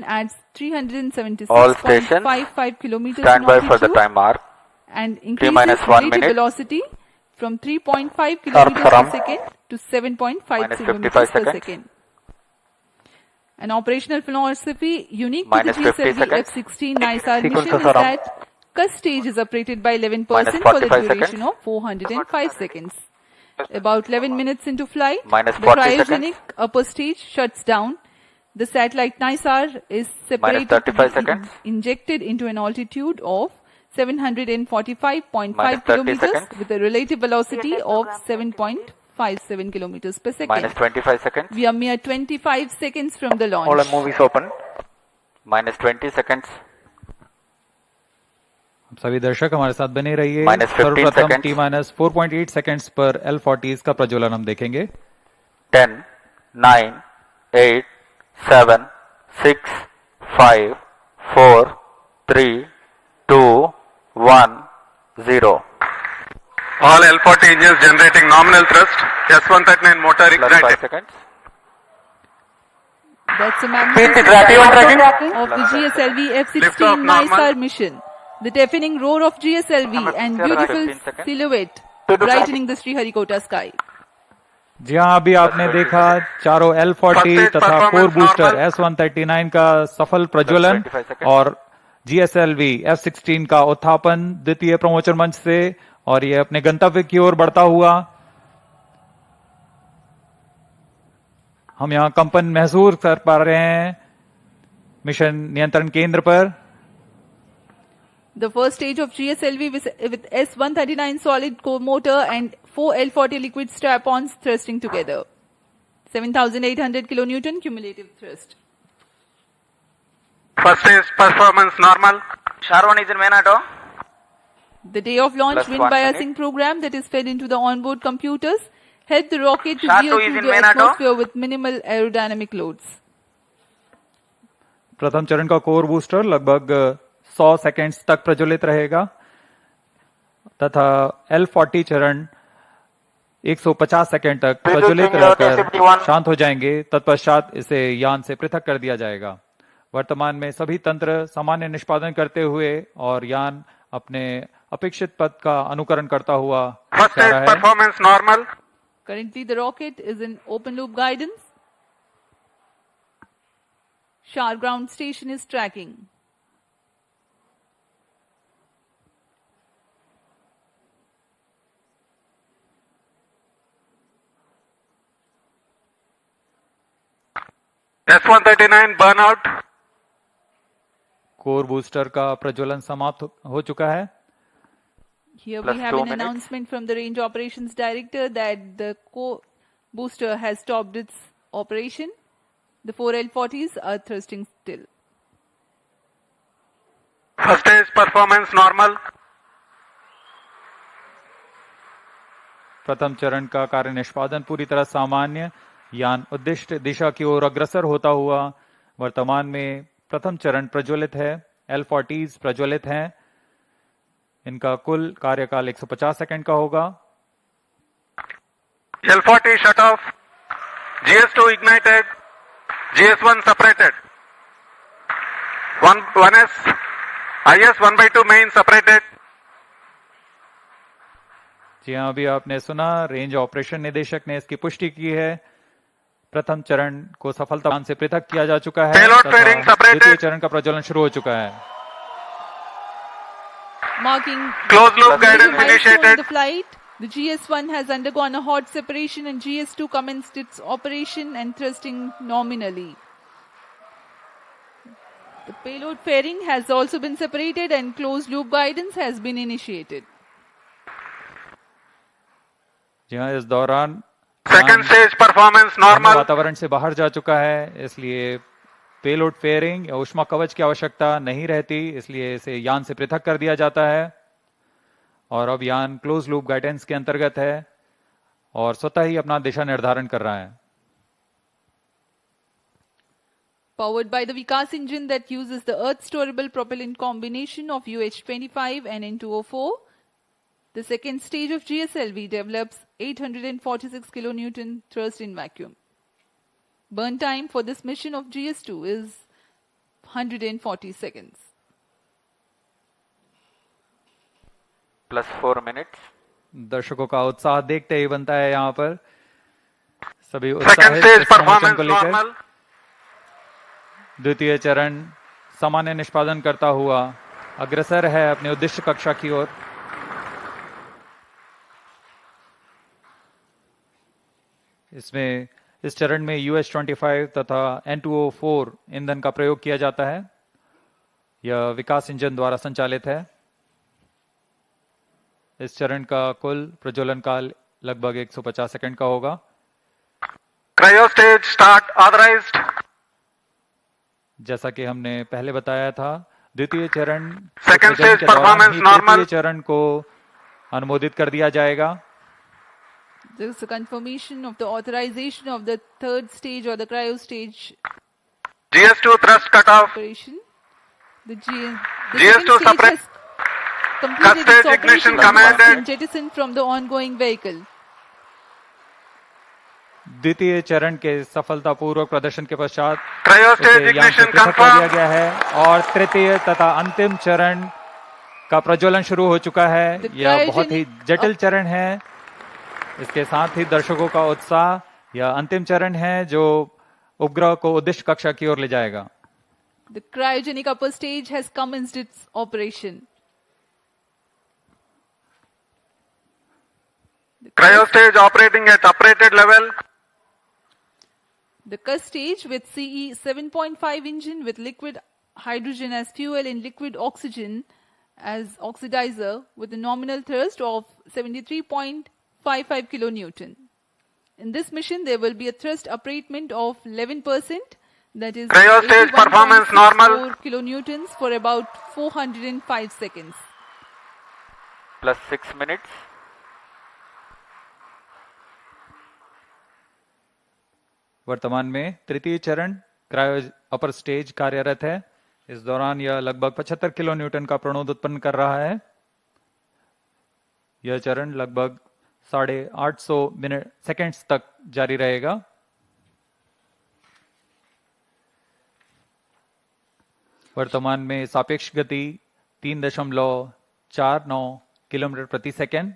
at All stations 376.55 kilometers stand in by altitude for the time mark. and T increases minus 1 relative minute. velocity from 3.5 kilometers per second to 7.5 Minus kilometers 55 per seconds. second. An operational philosophy unique Minus to the 50 seconds. GSLV-F16 NISAR Sequence mission is of around. that cusp stage is operated by 11% Minus for the 45 duration seconds. of 405 seconds. About 11 minutes into flight, Minus the 40 cryogenic seconds. upper stage shuts down. The satellite NISAR is separated to 35 be seconds. injected into an altitude of 745.5 Minus 30 kilometers seconds. with a relative velocity of 7.57 kilometers per second. Minus 25 seconds. We are mere 25 seconds from the launch. All our movies open. Minus 20 seconds. सभी दर्शक हमारे साथ बने रहिए। Minus 15 सर्वप्रथम seconds. T minus 4.8 seconds पर L40 का प्रज्वलन हम देखेंगे। 10, 9, 8, 7, 6, 5, 4, 3, 2, 1, 0. All L40 engines generating nominal thrust. S139 motor Plus 5 ignited. seconds. That's a Speed magnificent tracking. of the GSLV-F16 Liftoff normal. NISAR mission. The deafening roar of GSLV and beautiful 15 seconds. silhouette brightening the Sriharikota sky. जी हाँ, अभी आपने देखा चारों L40 तथा core booster S139 का सफल प्रज्वलन 25 seconds. और GSLV F16 का उत्थापन द्वितीय प्रमोचन मंच से, और ये अपने गंतव्य की ओर बढ़ता हुआ। हम यहाँ कंपन महसूस कर पा रहे हैं मिशन नियंत्रण केंद्र पर। The first stage of GSLV with S139 solid core motor and 4 L40 liquid strap-ons thrusting together. 7,800 kilonewton cumulative thrust. First stage performance normal. Sharwan is in main auto. The day of launch Plus wind 1 biasing minute. program that is fed into the onboard computers helped the rocket to Shah veer 2 is through in the main auto. atmosphere with minimal aerodynamic loads. प्रथम चरण का core booster लगभग 100 seconds तक प्रज्वलित रहेगा तथा L40 चरण 150 second तक प्रज्वलित रहकर शांत हो जाएंगे। तत्पश्चात इसे यान से पृथक कर दिया जाएगा। वर्तमान में सभी तंत्र सामान्य निष्पादन करते हुए और यान अपने अपेक्षित पथ का अनुकरण करता हुआ First जा रहा stage है। performance normal. Currently the rocket is in open loop guidance. Shar ground station is tracking. S139 burnout. Core booster का प्रज्वलन समाप्त हो चुका है। Here Plus we have 2 an minutes. announcement from the range operations director that the core booster has stopped its operation. The 4 L40s are thrusting still. First stage performance normal. प्रथम चरण का कार्य निष्पादन पूरी तरह सामान्य। यान उद्दिष्ट दिशा की ओर अग्रसर होता हुआ वर्तमान में प्रथम चरण प्रज्वलित है। L40s प्रज्वलित हैं। इनका कुल कार्यकाल 150 सेकंड का होगा। L40 shut off. GS2 ignited. GS1 separated. 1S. IS 1/2 main separated. जी हाँ, अभी आपने सुना रेंज ऑपरेशन निदेशक ने इसकी पुष्टि की है। प्रथम चरण को सफलता से पृथक किया जा चुका है Payload तथा fairing separated. द्वितीय चरण का प्रज्वलन शुरू हो चुका है। Marking Closed loop the guidance milestone in initiated. the flight, the GS1 has undergone a hot separation and GS2 commenced its operation and thrusting nominally. The payload fairing has also been separated and closed loop guidance has been initiated. जी हाँ, इस दौरान Second stage performance normal. वातावरण से बाहर जा चुका है, इसलिए पेलोड फेयरिंग या ऊष्मा कवच की आवश्यकता नहीं रहती, इसलिए इसे यान से पृथक कर दिया जाता है। और अब यान क्लोज लूप गाइडेंस के अंतर्गत है और स्वतः ही अपना दिशा निर्धारण कर रहा है। Powered by the Vikas engine that uses the Earth storable propellant combination of UH-25 and N2O4, the second stage of GSLV develops 846 kilonewton thrust in vacuum. Burn time for this mission of GS2 is 140 seconds. +4 minutes. दर्शकों का उत्साह देखते ही बनता है यहाँ पर सभी Second उत्साहित stage इस प्रमोशन performance को लेकर। normal. द्वितीय चरण सामान्य निष्पादन करता हुआ अग्रसर है अपने उद्देश्य कक्षा की ओर। इसमें इस चरण में US-25 तथा N2O4 ईंधन का प्रयोग किया जाता है। यह विकास इंजन द्वारा संचालित है। इस चरण का कुल प्रज्वलन काल लगभग 150 सेकंड का होगा। Cryo stage start authorized. जैसा कि हमने पहले बताया था, द्वितीय चरण Second प्रज्वलन stage के दौरान performance ही normal. तृतीय चरण को अनुमोदित कर दिया जाएगा। There is a confirmation of the authorization of the third stage or the cryo stage GS2 thrust cutoff. operation. The GS2 second stage separate. has completed its Stage ignition operation and has commanded. been jettisoned from the ongoing vehicle. द्वितीय चरण के सफलतापूर्वक प्रदर्शन के पश्चात Cryo उसे stage यहाँ से ignition पृथक कर दिया confirmed. गया है और तृतीय तथा अंतिम चरण का प्रज्वलन शुरू हो चुका है। The यह बहुत ही cryogenic जटिल चरण है। इसके साथ ही दर्शकों का उत्साह, यह अंतिम चरण है जो उपग्रह को उद्देश्य कक्षा की ओर ले जाएगा। The cryogenic upper stage has commenced its operation. Cryo stage operating at operated level. The CUS stage with CE 7.5 engine with liquid hydrogen as fuel and liquid oxygen as oxidizer with a nominal thrust of 73.55 kilonewton. In this mission, there will be a thrust upratement of 11%, that is Cryo stage performance normal. 81.64 kilonewtons for about 405 seconds. +6 minutes. वर्तमान में तृतीय चरण cryo upper stage कार्यरत है। इस दौरान यह लगभग 75 किलो न्यूटन का प्रणोद उत्पन्न कर रहा है। यह चरण लगभग 850 मिनट सेकेंड्स तक जारी रहेगा। वर्तमान में सापेक्ष गति 3.49 किलोमीटर प्रति सेकेंड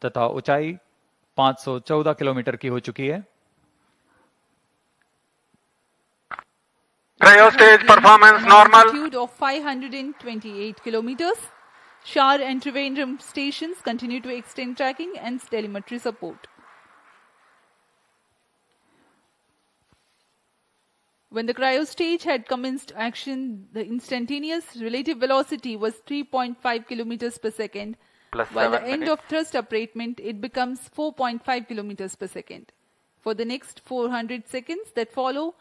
तथा ऊंचाई 514 किलोमीटर की हो चुकी है। Cryo stage performance An normal. altitude of 528 kilometers. Shar and Trivandrum stations continue to extend tracking and telemetry support. When the cryo stage had commenced action, the instantaneous relative velocity was 3.5 kilometers per second. While the +7 end minutes. of thrust upratement, it becomes 4.5 kilometers per second. For the next 400 seconds that follow,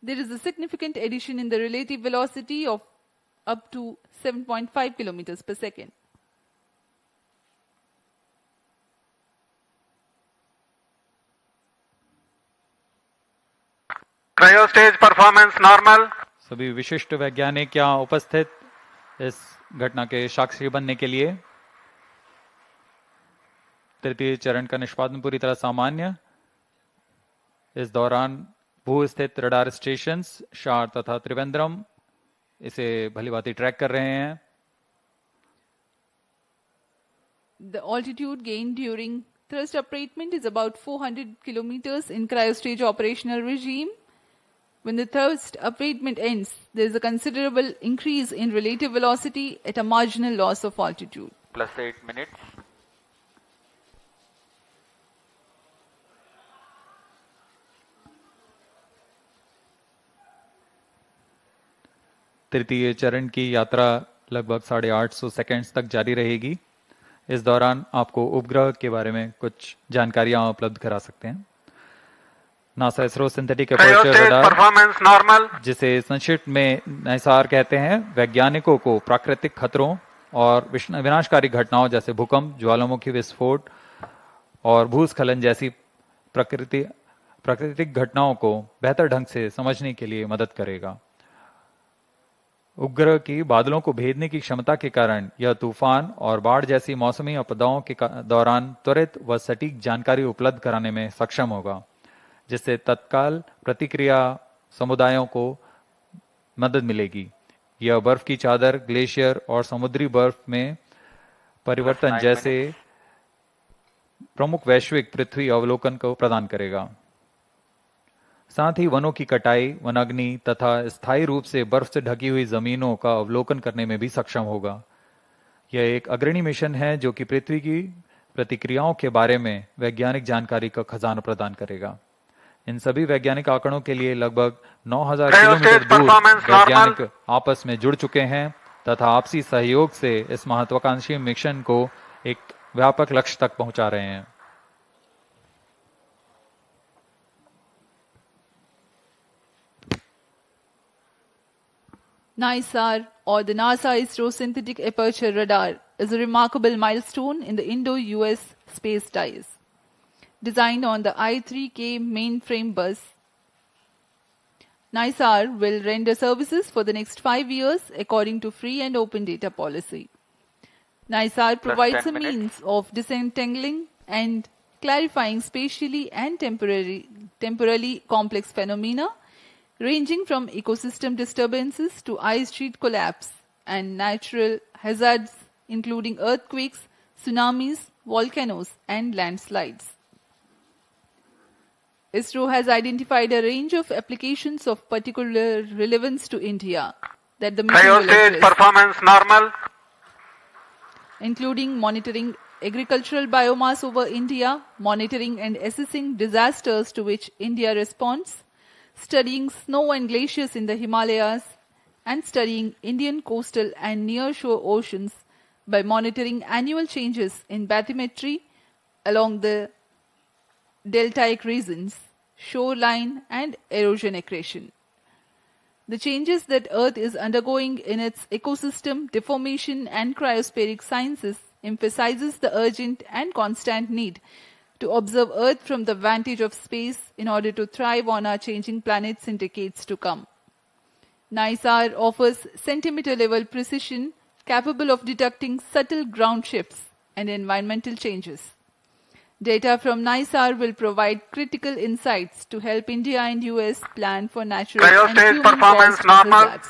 there is a significant addition in the relative velocity of up to 7.5 kilometers per second. Cryo stage performance normal. सभी विशिष्ट वैज्ञानिक यहाँ उपस्थित इस घटना के साक्षी बनने के लिए। तृतीय चरण का निष्पादन पूरी तरह सामान्य। इस दौरान भू स्थित रडार स्टेशन शार तथा त्रिवेंद्रम इसे भलीभांति ट्रैक कर रहे हैं। The altitude gained during thrust upratement is about 400 kilometers in cryostage operational regime. When the thrust upratement ends, there is a considerable increase in relative velocity at a marginal loss of altitude. +8 minutes. तृतीय चरण की यात्रा लगभग 850 seconds तक जारी रहेगी। इस दौरान आपको उपग्रह के बारे में कुछ जानकारियां उपलब्ध करा सकते हैं। NASA ISRO synthetic Cryo aperture stage radar, performance normal. जिसे संक्षिप्त में NISAR कहते हैं, वैज्ञानिकों को प्राकृतिक खतरों और विनाशकारी घटनाओं जैसे भूकंप, ज्वालामुखी विस्फोट और भूस्खलन जैसी प्राकृतिक घटनाओं को बेहतर ढंग से समझने के लिए मदद करेगा। उपग्रह की बादलों को भेदने की क्षमता के कारण यह तूफान और बाढ़ जैसी मौसमी आपदाओं के दौरान त्वरित व सटीक जानकारी उपलब्ध कराने में सक्षम होगा, जिससे तत्काल प्रतिक्रिया समुदायों को मदद मिलेगी। यह बर्फ की चादर, ग्लेशियर और समुद्री बर्फ में परिवर्तन जैसे प्रमुख वैश्विक पृथ्वी अवलोकन को प्रदान करेगा। साथ ही वनों की कटाई, वनाग्नि तथा स्थायी रूप से बर्फ से ढकी हुई जमीनों का अवलोकन करने में भी सक्षम होगा। यह एक अग्रणी मिशन है जो कि पृथ्वी की प्रतिक्रियाओं के बारे में वैज्ञानिक जानकारी का खजाना प्रदान करेगा। इन सभी वैज्ञानिक आंकड़ों के लिए लगभग 9000 किलोमीटर दूर वैज्ञानिक आपस में जुड़ चुके हैं तथा आपसी सहयोग से इस महत्वाकांक्षी मिशन को एक व्यापक लक्ष्य तक पहुंचा रहे हैं। NISAR, or the NASA ISRO Synthetic Aperture Radar, is a remarkable milestone in the Indo-US space ties. Designed on the I-3K mainframe bus, NISAR will render services for the next 5 years according to free and open data policy. NISAR provides a means of disentangling and clarifying spatially and temporally complex phenomena ranging from ecosystem disturbances to ice sheet collapse and natural hazards including earthquakes, tsunamis, volcanoes, and landslides. ISRO has identified a range of applications of particular relevance to India that the mission will Cryostage address, performance normal. including monitoring agricultural biomass over India, monitoring and assessing disasters to which India responds, studying snow and glaciers in the Himalayas, and studying Indian coastal and near-shore oceans by monitoring annual changes in bathymetry along the deltaic regions, shoreline, and erosion accretion. The changes that Earth is undergoing in its ecosystem, deformation, and cryospheric sciences emphasizes the urgent and constant need to observe Earth from the vantage of space in order to thrive on our changing planets in decades to come. NISAR offers centimeter-level precision capable of detecting subtle ground shifts and environmental changes. Data from NISAR will provide critical insights to help India and US plan for natural and Cryostage performance human-caused normal. hazards.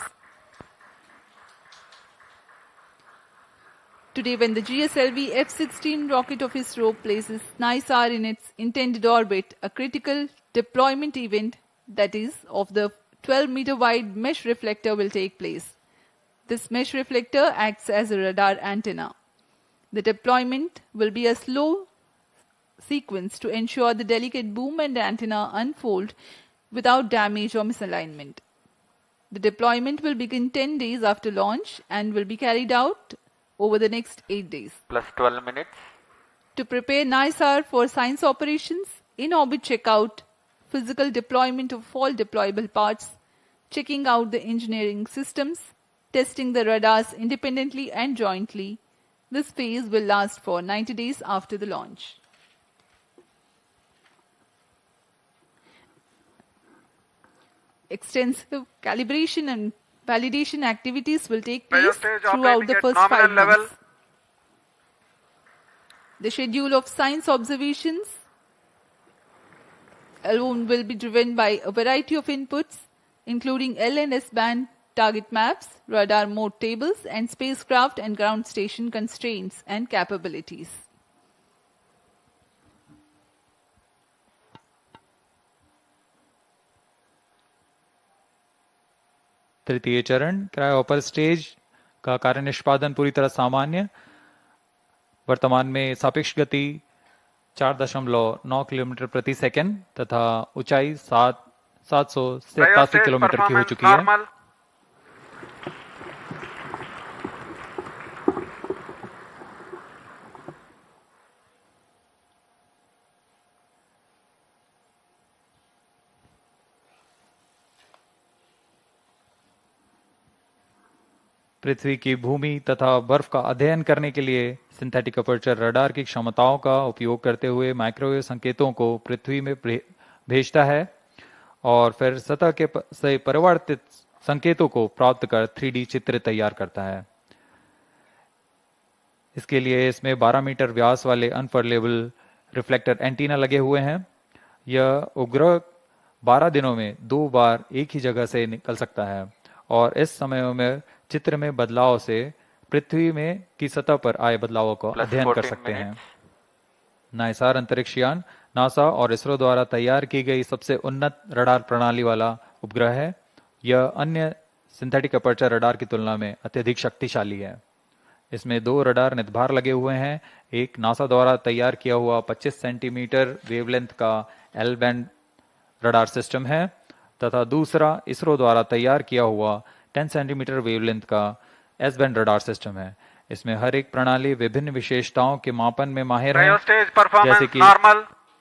Today, when the GSLV-F16 rocket of ISRO places NISAR in its intended orbit, a critical deployment event, that is, of the 12-meter wide mesh reflector will take place. This mesh reflector acts as a radar antenna. The deployment will be a slow sequence to ensure the delicate boom and antenna unfold without damage or misalignment. The deployment will begin 10 days after launch and will be carried out over the next 8 days. Plus 12 minutes. To prepare NISAR for science operations, in-orbit checkout, physical deployment of all deployable parts, checking out the engineering systems, testing the radars independently and jointly. This phase will last for 90 days after the launch. Extensive calibration and validation activities will take place throughout the first 5 months. The schedule of science observations alone will be driven by a variety of inputs, including L and S band target maps, radar mode tables, and spacecraft and ground station constraints and capabilities. तृतीय चरण क्रायोपर stage का कार्य निष्पादन पूरी तरह सामान्य। वर्तमान में सापेक्ष गति 4.9 किलोमीटर प्रति सेकंड तथा ऊंचाई 787 किलोमीटर की हो चुकी है। normal. पृथ्वी की भूमि तथा बर्फ का अध्ययन करने के लिए सिंथेटिक अपर्चर रडार की क्षमताओं का उपयोग करते हुए माइक्रोवेव संकेतों को पृथ्वी में भेजता है और फिर सतह के से परिवर्तित संकेतों को प्राप्त कर 3D चित्र तैयार करता है। इसके लिए इसमें 12 मीटर व्यास वाले अनफर्लेबल रिफ्लेक्टर एंटीना लगे हुए हैं। यह उपग्रह 12 दिनों में 2 बार एक ही जगह से निकल सकता है और इस समय में चित्र में बदलाव से पृथ्वी में की सतह पर आए बदलावों का अध्ययन कर सकते हैं। नाइसार अंतरिक्ष यान नासा और इसरो द्वारा तैयार की गई सबसे उन्नत रडार प्रणाली वाला उपग्रह है। यह अन्य सिंथेटिक अपर्चर रडार की तुलना में अत्यधिक शक्तिशाली है। इसमें 2 रडार नितंबार लगे हुए हैं। एक नासा द्वारा तैयार किया हुआ 25 सेंटीमीटर वेवलेंथ का एल बैंड रडार सिस्टम है तथा दूसरा इसरो द्वारा तैयार किया हुआ 10 सेंटीमीटर वेवलेंथ का एस बैंड रडार सिस्टम है। इसमें हर एक प्रणाली विभिन्न विशेषताओं के मापन में माहिर है, जैसे कि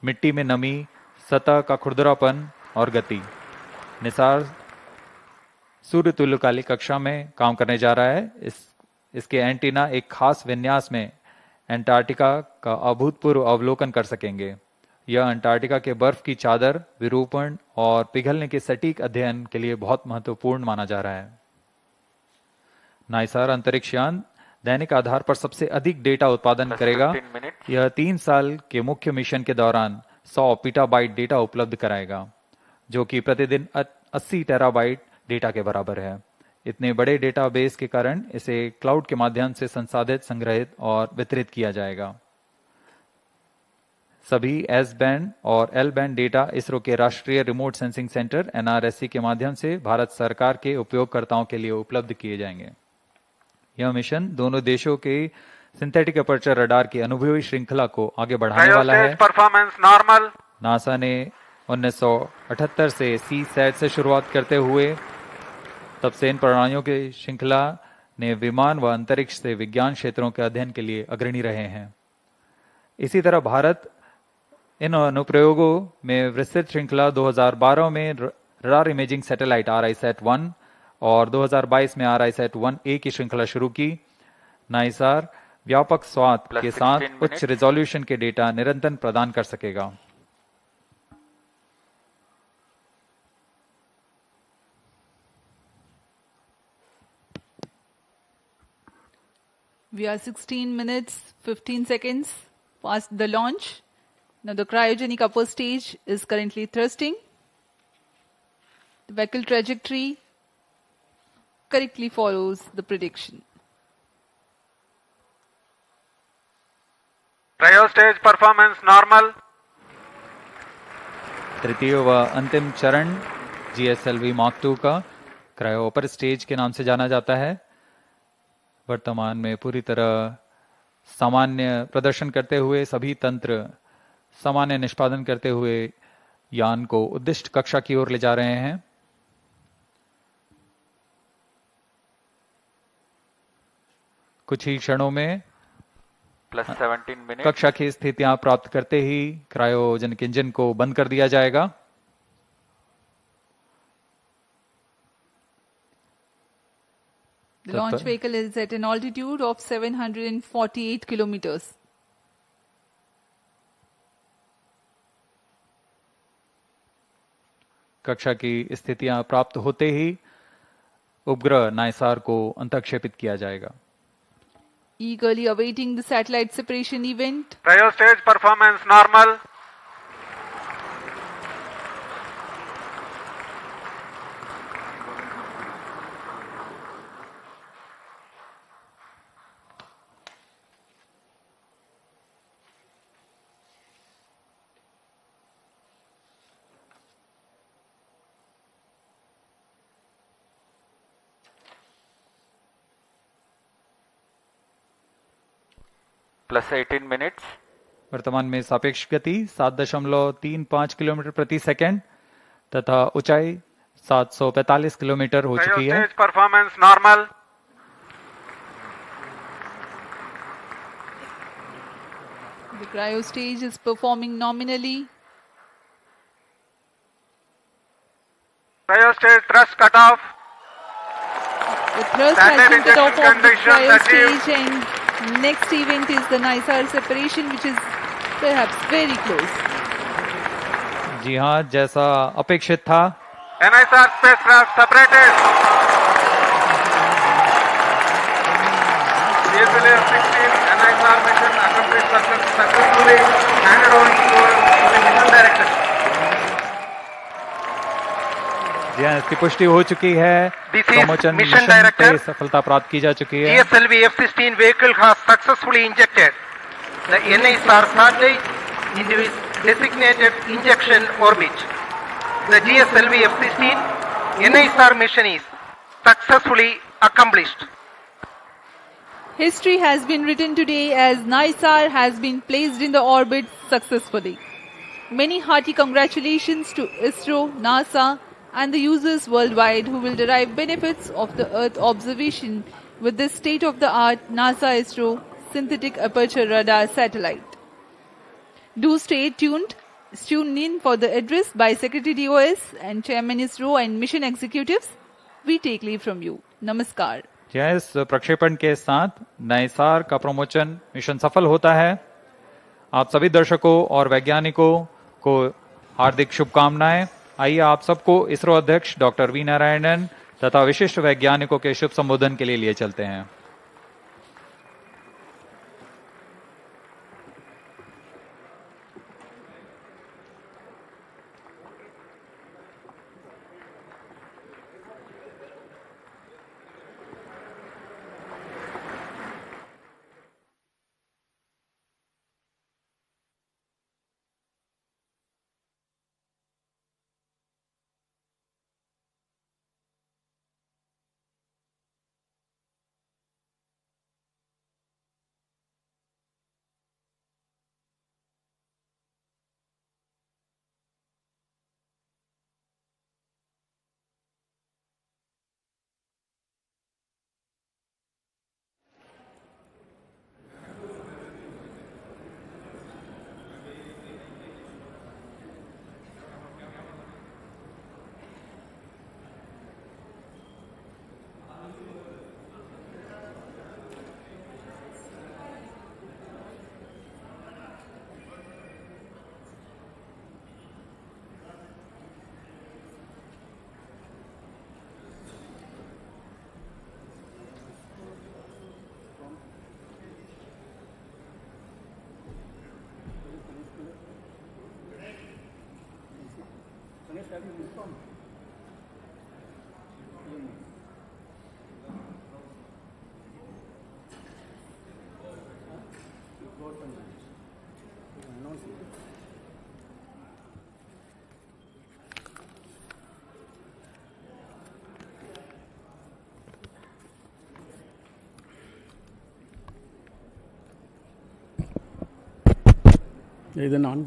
मिट्टी में नमी, सतह का खुरदरापन और गति। निसार सूर्य तुल्यकालिक कक्षा में काम करने जा रहा है। इसके एंटीना एक खास विन्यास में अंटार्कटिका का अभूतपूर्व अवलोकन कर सकेंगे। यह अंटार्कटिका के बर्फ की चादर, विरूपण और पिघलने के सटीक अध्ययन के लिए बहुत महत्वपूर्ण माना जा रहा है। नाइसार अंतरिक्ष यान दैनिक आधार पर सबसे अधिक डेटा उत्पादन करेगा। यह 3 साल के मुख्य मिशन के दौरान 100 पीटाबाइट डेटा उपलब्ध कराएगा, जो कि प्रतिदिन 80 टेराबाइट डेटा के बराबर है। इतने बड़े डेटाबेस के कारण इसे क्लाउड के माध्यम से संसाधित, संग्रहित और वितरित किया जाएगा। सभी एस बैंड और एल बैंड डेटा इसरो के राष्ट्रीय रिमोट सेंसिंग सेंटर NRSC के माध्यम से भारत सरकार के उपयोगकर्ताओं के लिए उपलब्ध किए जाएंगे। यह मिशन दोनों देशों के सिंथेटिक अपर्चर रडार की अनुभवी श्रृंखला को आगे बढ़ाने वाला है। नासा ने 1978 से CSAT से शुरुआत करते हुए तब से इन प्रणालियों की श्रृंखला ने विमान व अंतरिक्ष से विज्ञान क्षेत्रों के अध्ययन के लिए अग्रणी रहे हैं। इसी तरह भारत इन अनुप्रयोगों में विस्तृत श्रृंखला 2012 में रडार इमेजिंग सैटेलाइट RISAT-1 और 2022 में RISAT-1A की श्रृंखला शुरू की। नाइसार व्यापक स्वाद के साथ उच्च रिजोल्यूशन के डेटा निरंतर प्रदान कर सकेगा। We are 16 minutes 15 seconds past the launch. Now the cryogenic upper stage is currently thrusting. The vehicle trajectory correctly follows the prediction. Cryo stage performance normal. तृतीय व अंतिम चरण GSLV Mark II का क्रायो अपर स्टेज के नाम से जाना जाता है। वर्तमान में पूरी तरह सामान्य प्रदर्शन करते हुए, सभी तंत्र सामान्य निष्पादन करते हुए यान को उद्दिष्ट कक्षा की ओर ले जा रहे हैं। कुछ ही क्षणों में +17 मिनट कक्षा की स्थितियां प्राप्त करते ही क्रायोजेनिक इंजन को बंद कर दिया जाएगा। The launch vehicle is at an altitude of 748 kilometers. कक्षा की स्थितियां प्राप्त होते ही उपग्रह नाइसार को अंतःक्षेपित किया जाएगा। Eagerly awaiting the satellite separation event. Cryo stage performance normal. +18 minutes वर्तमान में सापेक्ष गति 7.35 किलोमीटर प्रति सेकंड तथा ऊंचाई 745 किलोमीटर हो चुकी है। Stage performance normal. The cryo stage is performing nominally. Cryo stage thrust cutoff. The thrust has been cut off of the cryo stage, and next event is the NISAR separation, which is perhaps very close. जी हाँ, जैसा अपेक्षित था। NISR spacecraft separated. GSLV-F16 NISR mission accomplished successfully handed over to the mission director. इसकी पुष्टि हो चुकी है। This is promotion mission mission director. पे सफलता प्राप्त की जा चुकी है। GSLV-F16 vehicle has successfully injected the NISAR satellite into its designated injection orbit. The GSLV-F16 NISAR mission is successfully accomplished. History has been written today as NISAR has been placed in the orbit successfully. Many hearty congratulations to ISRO, NASA and the users worldwide who will derive benefits of the Earth observation with this state-of-the-art NASA ISRO synthetic aperture radar satellite. Do stay tuned. Tune in for the address by Secretary DOS and Chairman ISRO and mission executives. We take leave from you. Namaskar. इस प्रक्षेपण के साथ नाइसार का promotion mission सफल होता है। आप सभी दर्शकों और वैज्ञानिकों को हार्दिक शुभकामनाएं। आइए आप सबको इसरो अध्यक्ष डॉक्टर वी नारायणन तथा विशिष्ट वैज्ञानिकों के शुभ संबोधन के लिए लिए चलते हैं। ಇದನ್ನು on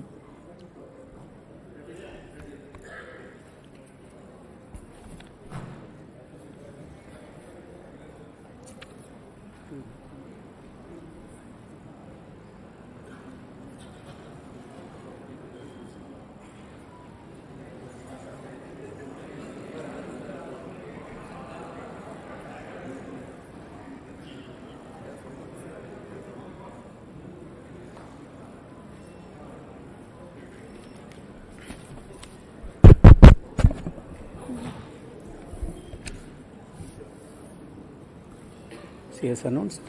CS announced.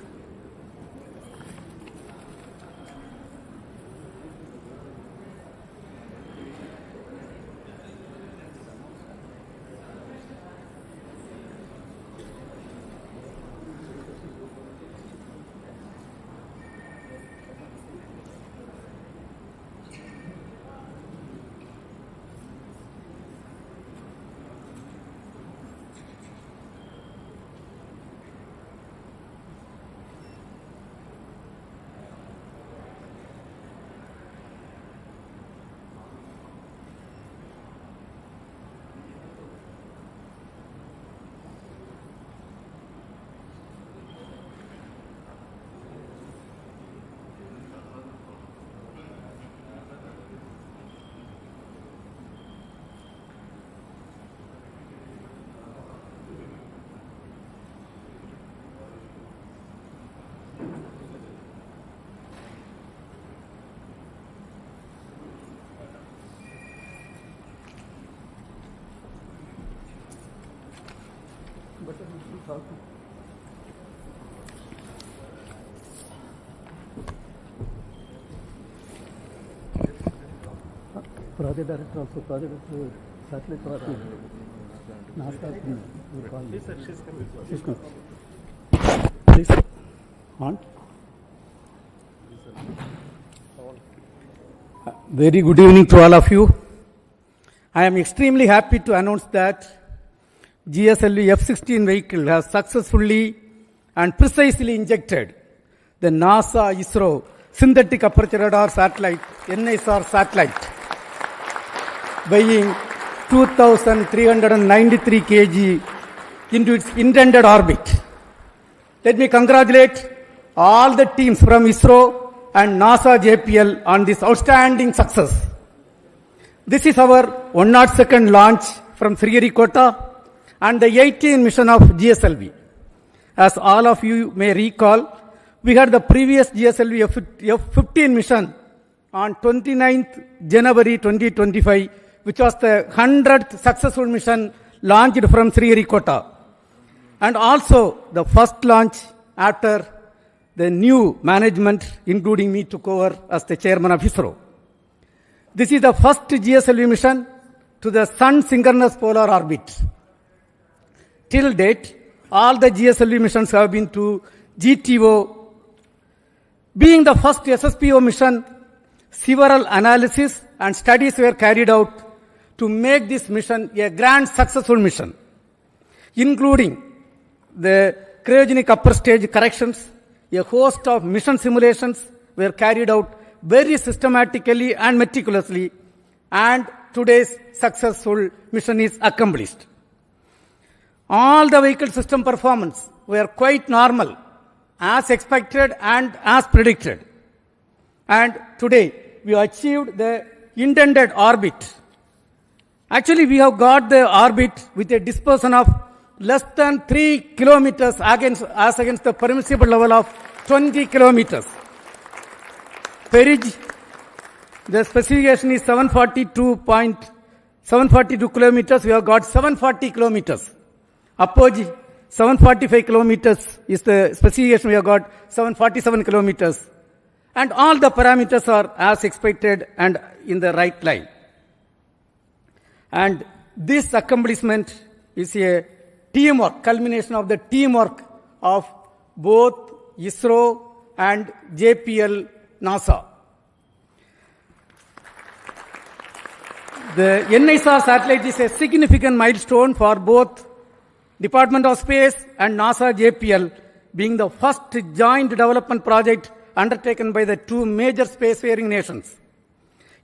Project director also, project satellite project. Please, on. Very good evening to all of you. I am extremely happy to announce that GSLV-F16 vehicle has successfully and precisely injected the NASA ISRO synthetic aperture radar satellite, NISAR satellite, weighing 2,393 kg into its intended orbit. Let me congratulate all the teams from ISRO and NASA JPL on this outstanding success. This is our 102nd launch from Sriharikota and the 18th mission of GSLV. As all of you may recall, we had the previous GSLV-F15 mission on 29th January 2025, which was the 100th successful mission launched from Sriharikota, and also the first launch after the new management, including me, took over as the chairman of ISRO. This is the first GSLV mission to the Sun synchronous polar orbit. Till date, all the GSLV missions have been to GTO. Being the first SSPO mission, several analyses and studies were carried out to make this mission a grand successful mission, including the cryogenic upper stage corrections. A host of mission simulations were carried out very systematically and meticulously, and today's successful mission is accomplished. All the vehicle system performance were quite normal, as expected and as predicted. And today, we achieved the intended orbit. Actually, we have got the orbit with a dispersion of less than 3 kilometers as against the permissible level of 20 kilometers. Perigee, the specification is 742 kilometers. We have got 740 kilometers. Apogee, 745 kilometers is the specification. We have got 747 kilometers. And all the parameters are as expected and in the right line. And this accomplishment is a teamwork, culmination of the teamwork of both ISRO and JPL NASA. The NISAR satellite is a significant milestone for both Department of Space and NASA JPL, being the first joint development project undertaken by the two major spacefaring nations.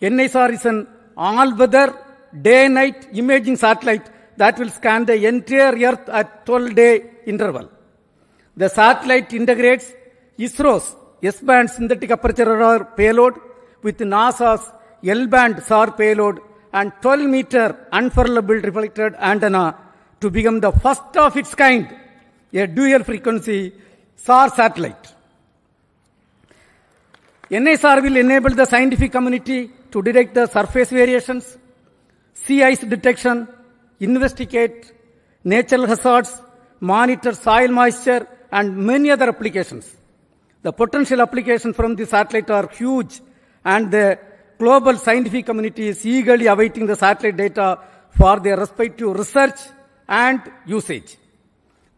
NISAR is an all-weather, day-night imaging satellite that will scan the entire Earth at 12-day interval. The satellite integrates ISRO's S-band synthetic aperture radar payload with NASA's L-band SAR payload and 12-meter unfurlable reflected antenna to become the first of its kind, a dual-frequency SAR satellite. NISAR will enable the scientific community to detect the surface variations, sea ice detection, investigate natural hazards, monitor soil moisture, and many other applications. The potential applications from the satellite are huge, and the global scientific community is eagerly awaiting the satellite data for their respective research and usage.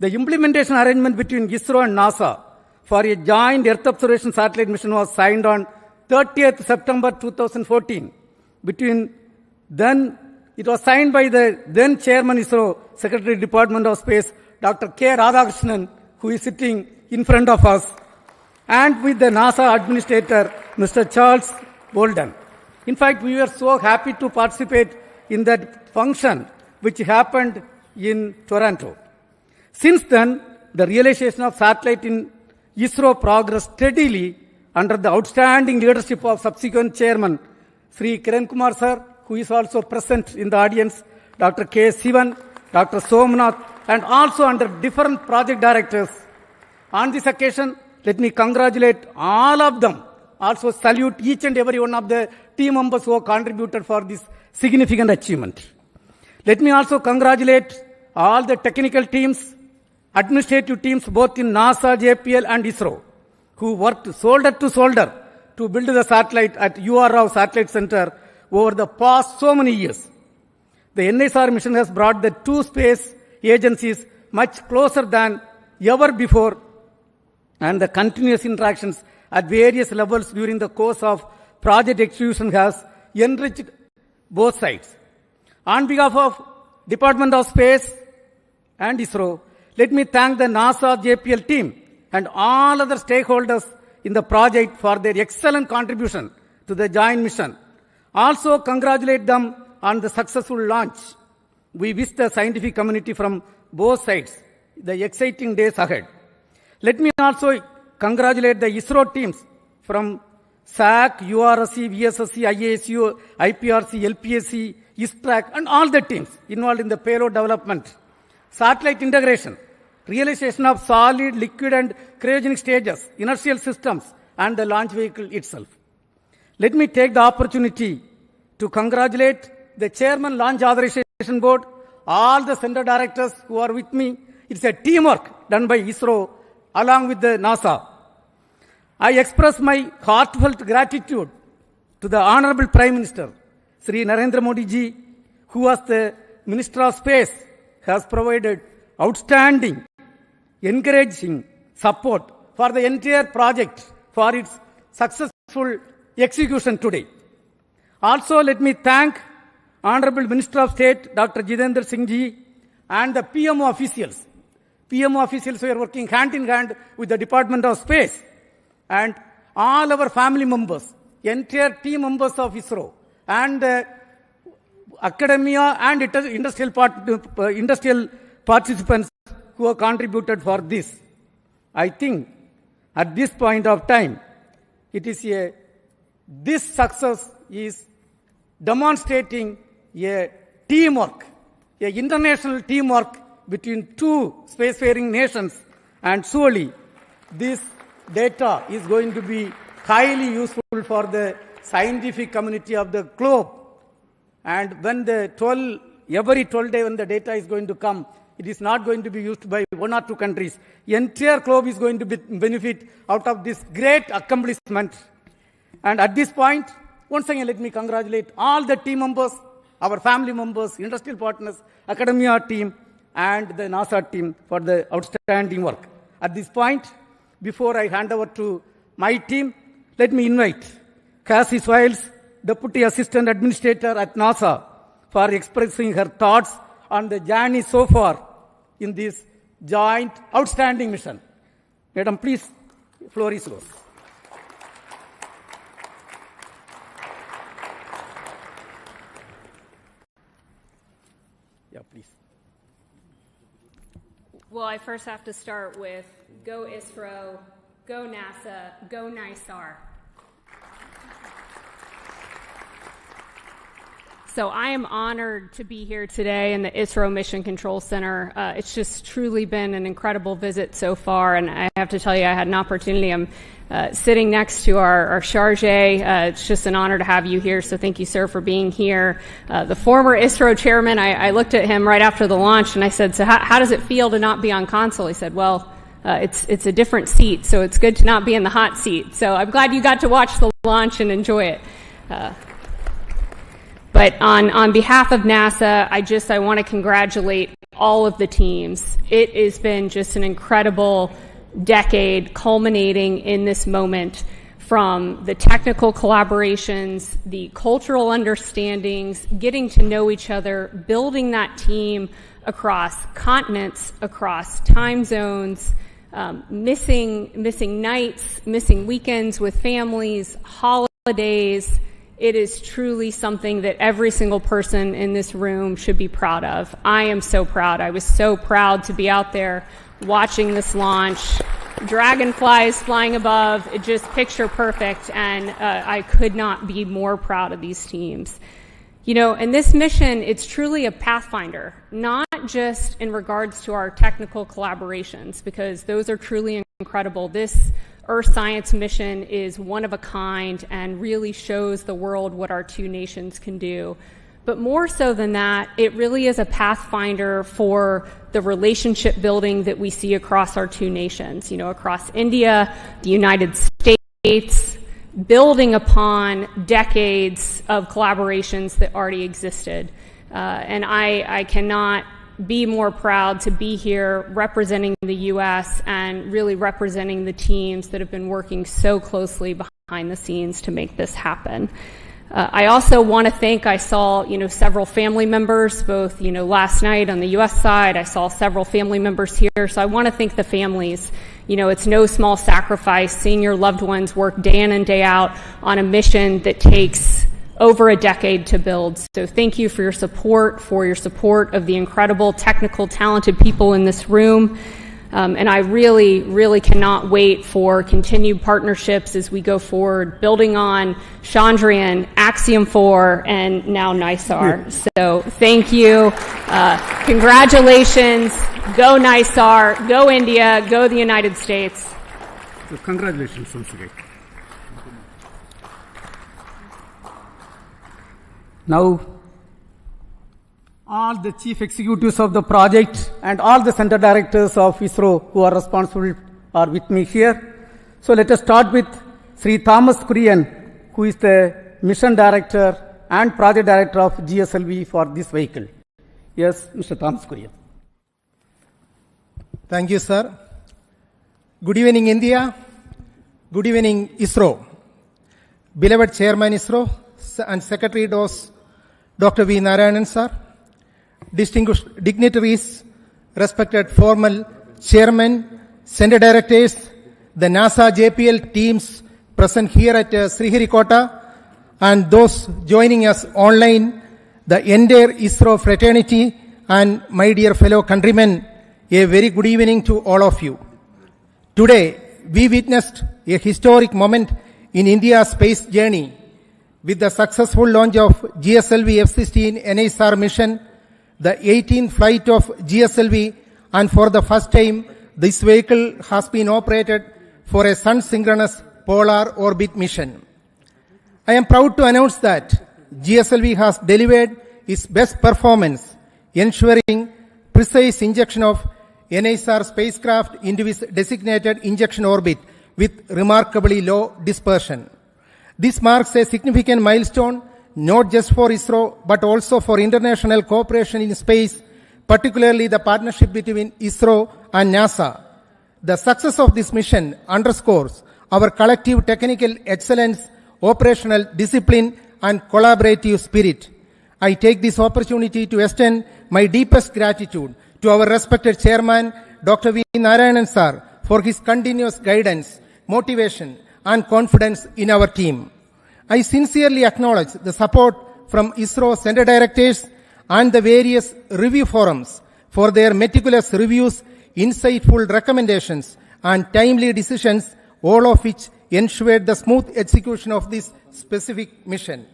The implementation arrangement between ISRO and NASA for a joint Earth observation satellite mission was signed on 30th September 2014. It was signed by the then Chairman ISRO, Secretary Department of Space, Dr. K. Radhakrishnan, who is sitting in front of us, and with the NASA Administrator, Mr. Charles Bolden. In fact, we were so happy to participate in that function which happened in Toronto. Since then, the realization of satellite in ISRO progressed steadily under the outstanding leadership of subsequent Chairman, Sri Kiran Kumar Sir, who is also present in the audience, Dr. K. Sivan, Dr. Somnath, and also under different project directors. On this occasion, let me congratulate all of them. Also salute each and every one of the team members who have contributed for this significant achievement. Let me also congratulate all the technical teams, administrative teams both in NASA, JPL and ISRO, who worked shoulder to shoulder to build the satellite at UR Rao Satellite Center over the past so many years. The NISAR mission has brought the two space agencies much closer than ever before, and the continuous interactions at various levels during the course of project execution has enriched both sides. On behalf of Department of Space and ISRO, let me thank the NASA JPL team and all other stakeholders in the project for their excellent contribution to the joint mission. Also congratulate them on the successful launch. We wish the scientific community from both sides the exciting days ahead. Let me also congratulate the ISRO teams from SAC, URSC, VSSC, IASU, IPRC, LPSC, ISTRAC, and all the teams involved in the payload development, satellite integration, realization of solid, liquid, and cryogenic stages, inertial systems, and the launch vehicle itself. Let me take the opportunity to congratulate the Chairman Launch Authorization Board, all the center directors who are with me. It's a teamwork done by ISRO along with the NASA. I express my heartfelt gratitude to the Honorable Prime Minister, Sri Narendra Modi ji, who as the Minister of Space has provided outstanding, encouraging support for the entire project for its successful execution today. Also, let me thank Honorable Minister of State, Dr. Jitendra Singh ji, and the PMO officials. PMO officials who are working hand in hand with the Department of Space, and all our family members, entire team members of ISRO, and academia and industrial participants who have contributed for this. I think at this point of time, this success is demonstrating a teamwork, a international teamwork between two spacefaring nations, and surely this data is going to be highly useful for the scientific community of the globe. And when every 12 days when the data is going to come, it is not going to be used by one or two countries. The entire globe is going to benefit out of this great accomplishment. And at this point, once again, let me congratulate all the team members, our family members, industrial partners, academia team, and the NASA team for the outstanding work. At this point, before I hand over to my team, let me invite Cassie Swales, Deputy Assistant Administrator at NASA, for expressing her thoughts on the journey so far in this joint outstanding mission. Madam, please, floor is yours. Yeah, please. Well, I first have to start with go ISRO, go NASA, go NISAR. So I am honored to be here today in the ISRO Mission Control Center. It's just truly been an incredible visit so far, and I have to tell you, I had an opportunity. I'm sitting next to our charge. It's just an honor to have you here, so thank you, sir, for being here. The former ISRO chairman, I looked at him right after the launch, and I said, so how does it feel to not be on console? He said, well, it's a different seat, so it's good to not be in the hot seat. So I'm glad you got to watch the launch and enjoy it. But on behalf of NASA, I want to congratulate all of the teams. It has been just an incredible decade culminating in this moment, from the technical collaborations, the cultural understandings, getting to know each other, building that team across continents, across time zones, missing nights, missing weekends with families, holidays. It is truly something that every single person in this room should be proud of. I am so proud. I was so proud to be out there watching this launch. Dragonflies flying above, it just picture perfect, and I could not be more proud of these teams. You know, and this mission, it's truly a pathfinder, not just in regards to our technical collaborations, because those are truly incredible. This Earth Science mission is one of a kind and really shows the world what our two nations can do. But more so than that, it really is a pathfinder for the relationship building that we see across our two nations, you know, across India, the United States, building upon decades of collaborations that already existed. And I cannot be more proud to be here representing the U.S. and really representing the teams that have been working so closely behind the scenes to make this happen. I also want to thank, I saw, several family members, both, last night on the U.S. side. I saw several family members here. So I want to thank the families. It's no small sacrifice seeing your loved ones work day in and day out on a mission that takes over a decade to build. So thank you for your support of the incredible, technical, talented people in this room. And I really, really cannot wait for continued partnerships as we go forward, building on Chandrian, Axiom 4, and now NISAR. So thank you. Congratulations. Go NISAR. Go India. Go the United States. So congratulations once again. Now, all the chief executives of the project and all the center directors of ISRO who are responsible are with me here. So let us start with Sri Thomas Kurian, who is the mission director and project director of GSLV for this vehicle. Yes, Mr. Thomas Kurian. Thank you, sir. Good evening, India. Good evening, ISRO. Beloved Chairman ISRO and Secretary DOS, Dr. V. Narayanan, sir. Distinguished dignitaries, respected formal chairmen, center directors, the NASA JPL teams present here at Sriharikota, and those joining us online, the entire ISRO fraternity, and my dear fellow countrymen, a very good evening to all of you. Today, we witnessed a historic moment in India's space journey with the successful launch of GSLV-F16 NISAR mission, the 18th flight of GSLV, and for the first time, this vehicle has been operated for a sun-synchronous polar orbit mission. I am proud to announce that GSLV has delivered its best performance, ensuring precise injection of NISAR spacecraft into its designated injection orbit with remarkably low dispersion. This marks a significant milestone not just for ISRO, but also for international cooperation in space, particularly the partnership between ISRO and NASA. The success of this mission underscores our collective technical excellence, operational discipline, and collaborative spirit. I take this opportunity to extend my deepest gratitude to our respected chairman, Dr. V. Narayanan sir, for his continuous guidance, motivation, and confidence in our team. I sincerely acknowledge the support from ISRO center directors and the various review forums for their meticulous reviews, insightful recommendations, and timely decisions, all of which ensured the smooth execution of this specific mission.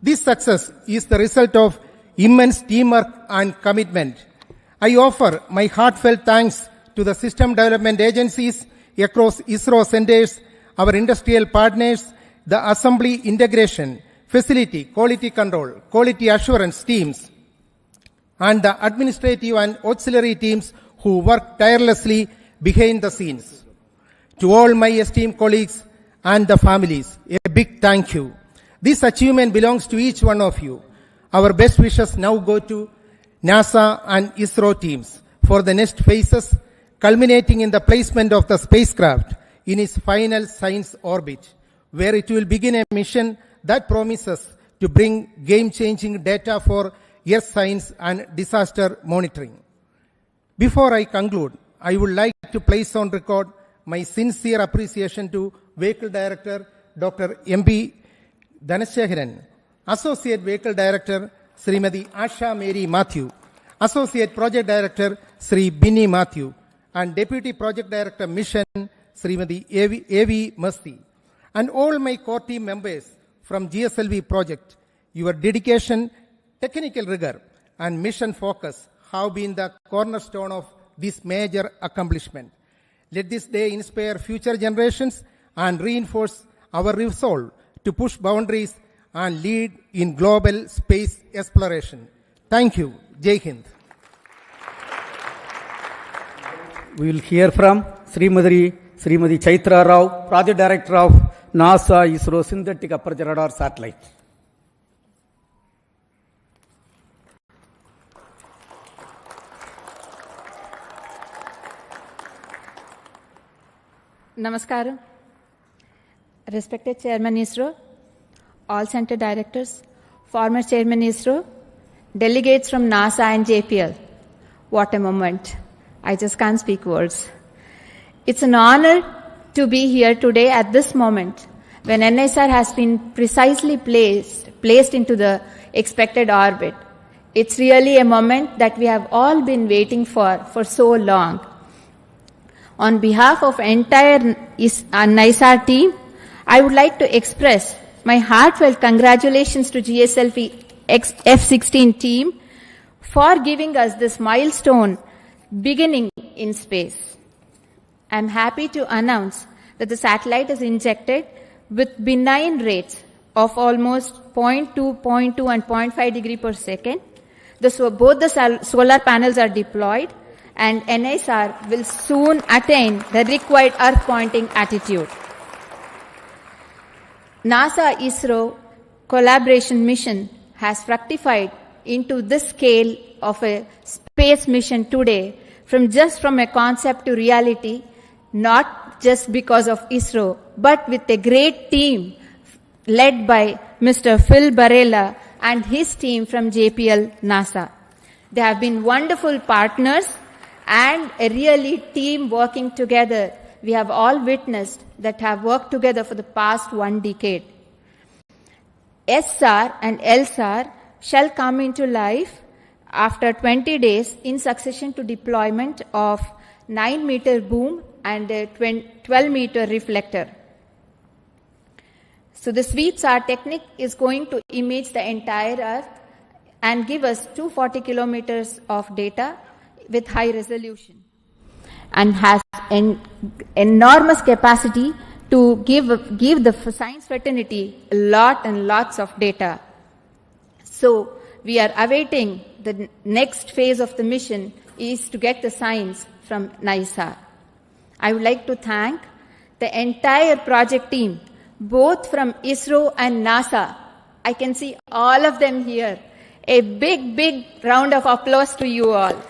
This success is the result of immense teamwork and commitment. I offer my heartfelt thanks to the system development agencies across ISRO centers, our industrial partners, the assembly integration, facility, quality control, quality assurance teams, and the administrative and auxiliary teams who work tirelessly behind the scenes. To all my esteemed colleagues and the families, a big thank you. This achievement belongs to each one of you. Our best wishes now go to NASA and ISRO teams for the next phases, culminating in the placement of the spacecraft in its final science orbit, where it will begin a mission that promises to bring game-changing data for Earth science and disaster monitoring. Before I conclude, I would like to place on record my sincere appreciation to Vehicle Director Dr. M.P. Dhanasekaran, Associate Vehicle Director Srimati Asha Mary Matthew, Associate Project Director Sri Binny Matthew, and Deputy Project Director Mission Srimati A.V. Mercy, and all my core team members from GSLV project. Your dedication, technical rigor, and mission focus have been the cornerstone of this major accomplishment. Let this day inspire future generations and reinforce our resolve to push boundaries and lead in global space exploration. Thank you. Jai Hind. We will hear from Srimati Chaitra Rao, Project Director of NASA ISRO Synthetic Aperture Radar Satellite. Namaskaram. Respected Chairman ISRO, all center directors, former Chairman ISRO, delegates from NASA and JPL. What a moment. I just can't speak words. It's an honor to be here today at this moment when NISAR has been precisely placed into the expected orbit. It's really a moment that we have all been waiting for so long. On behalf of entire NISAR team, I would like to express my heartfelt congratulations to GSLV-F16 team for giving us this milestone beginning in space. I'm happy to announce that the satellite is injected with benign rates of almost 0.2, 0.2 and 0.5 degree per second. Both the solar panels are deployed and NISAR will soon attain the required Earth pointing attitude. NASA-ISRO collaboration mission has fructified into this scale of a space mission today from a concept to reality, not just because of ISRO, but with a great team led by Mr. Phil Barella and his team from JPL NASA. They have been wonderful partners and a really team working together. We have all witnessed that have worked together for the past 1 decade. SR and LSAR shall come into life after 20 days in succession to deployment of 9-meter boom and a 12-meter reflector. So the sweep SAR technique is going to image the entire Earth and give us 240 kilometers of data with high resolution, and has an enormous capacity to give the science fraternity a lot and lots of data. So we are awaiting the next phase of the mission is to get the science from NISAR. I would like to thank the entire project team, both from ISRO and NASA. I can see all of them here. A big round of applause to you all.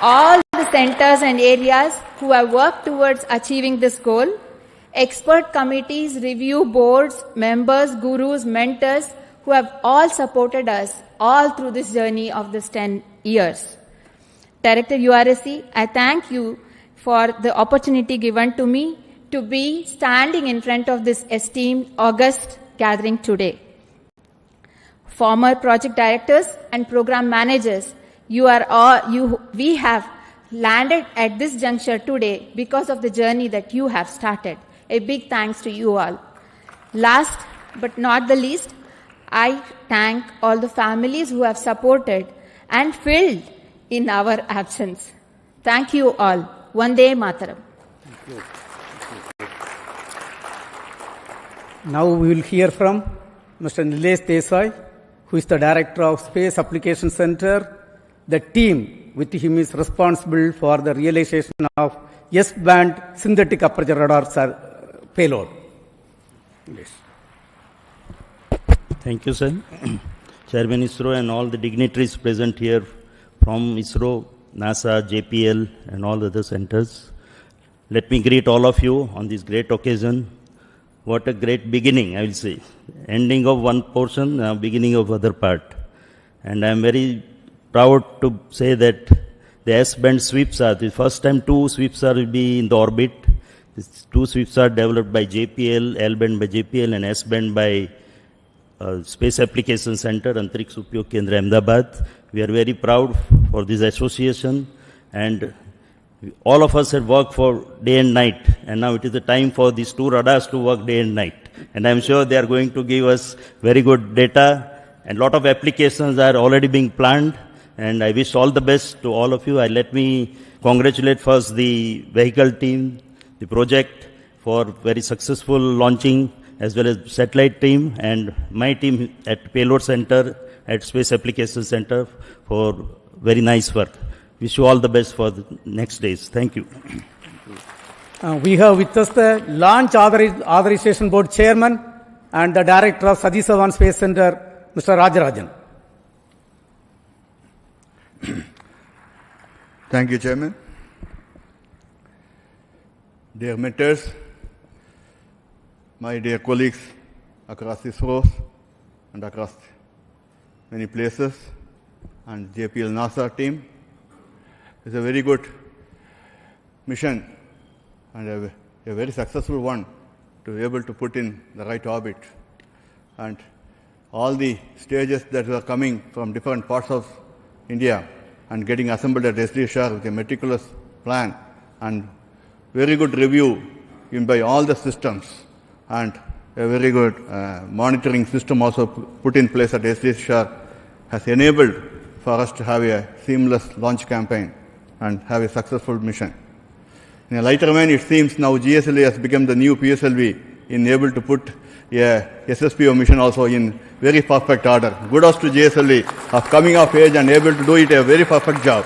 All the centers and areas who have worked towards achieving this goal, expert committees, review boards, members, gurus, mentors, who have all supported us all through this journey of this 10 years. Director URSC, I thank you for the opportunity given to me to be standing in front of this esteemed August gathering today. Former project directors and program managers, we have landed at this juncture today because of the journey that you have started. A big thanks to you all. Last but not the least, I thank all the families who have supported and filled in our absence. Thank you all. Vande Mataram. Now we will hear from Mr. Nilesh Desai, who is the Director of Space Application Center. The team with him is responsible for the realization of S-band synthetic aperture radar payload. Yes. Thank you, sir. Chairman ISRO and all the dignitaries present here from ISRO, NASA, JPL, and all the other centers. Let me greet all of you on this great occasion. What a great beginning, I will say. Ending of one portion, beginning of other part. And I am very proud to say that the S-band sweeps are, the first time 2 sweeps are will be in the orbit. These 2 sweeps are developed by JPL, L-band by JPL, and S-band by Space Application Center, Antariksh Upyog Kendra, Ahmedabad. We are very proud for this association, and all of us have worked for day and night, and now it is the time for these 2 radars to work day and night. And I am sure they are going to give us very good data, and lot of applications are already being planned, and I wish all the best to all of you. Let me congratulate first the vehicle team, the project, for very successful launching, as well as satellite team and my team at Payload Center, at Space Application Center for very nice work. Wish you all the best for the next days. Thank you. We have with us the Launch Authorization Board Chairman and the Director of Satish Dhawan Space Center, Mr. Rajarajan. Thank you, Chairman. dear mentors, my dear colleagues across ISRO and across many places, and JPL NASA team. It's a very good mission and a very successful one to be able to put in the right orbit. And all the stages that were coming from different parts of India and getting assembled at SDSR with a meticulous plan and very good review in by all the systems and a very good monitoring system also put in place at SDSR has enabled for us to have a seamless launch campaign and have a successful mission. In a lighter vein, it seems now GSLV has become the new PSLV in able to put a SSPO mission also in very perfect order. Kudos to GSLV of coming of age and able to do it a very perfect job.